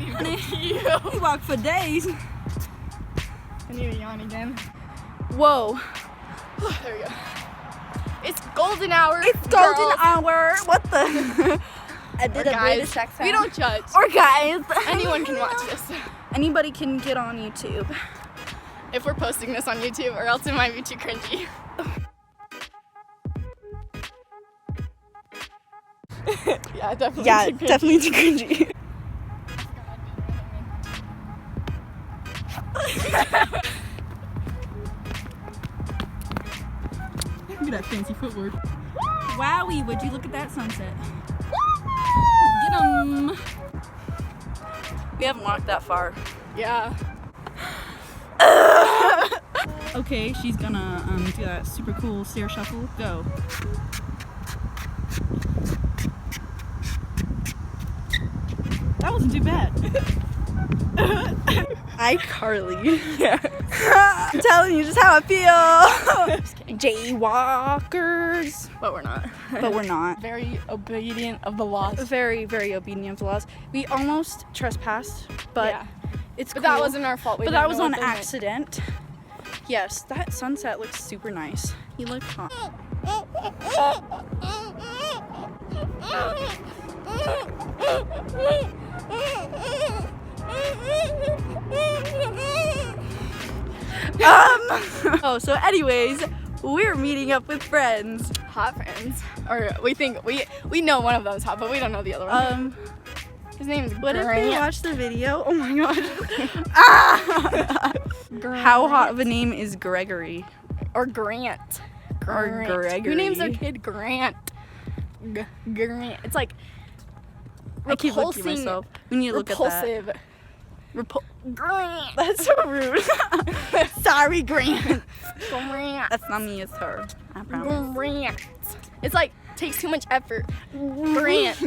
need to pee. We walk for days. I need to yawn again. Whoa. There we go. It's golden hour. It's golden girls. hour. What the? I did Or a guys. British accent. We don't judge. Or guys. Anyone can watch this. Anybody can get on YouTube. If we're posting this on YouTube, or else it might be too cringy. Yeah, definitely. Yeah, too cringy. definitely too cringy. Look at that fancy footwork. Wowie, would you look at that sunset? Get 'em. We haven't walked that far. Yeah. Okay, she's gonna do that super cool stair shuffle. Go. That wasn't too bad. iCarly. Yeah. I'm telling you just how I feel. Jaywalkers. But we're not. But we're not. Very obedient of the laws. Very, very obedient to laws. We almost trespassed, but yeah. it's But cool. that wasn't our fault. We But didn't that was know on what they meant. accident. Yes, that sunset looks super nice. You look hot. Oh, so anyways, we're meeting up with friends. Hot friends. Or we think we know one of them's hot, but we don't know the other one. His name's What if Grant. they watch the video? Oh my gosh. Ah! How hot of a name is Gregory? Or Grant. Or Gregory. Who names their kid Grant? Grant. It's like I keep looking at repulsing- myself. We need to look at that. repulsive. Grant. That's so rude. Sorry, Grant. Grant. That's not me, it's her. I promise. Grant. It's like takes too much effort. Grant.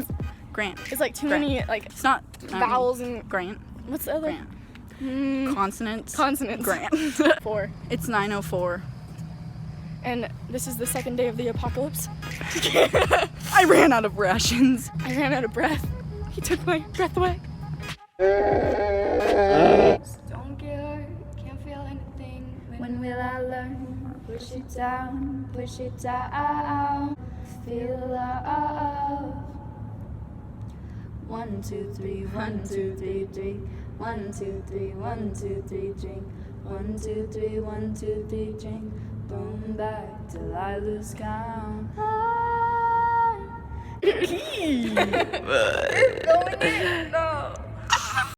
Grant. It's like too Grant. many like It's not vowels and Grant. what's the other? Grant. Mm, Consonants. consonants. Grant. 4. It's 9:04. And this is the second day of the apocalypse. I ran out of rations. I ran out of breath. He took my breath away. Don't get hurt, can't feel anything. When will I learn? Push it down, push it down. Feel love. 1, 2, 3, 1, 2, 3, drink. 1, 2, 3, 1, 2, 3, drink. 1, 2, 3, 1, 2, 3, drink. Boom back till I lose count. Going in.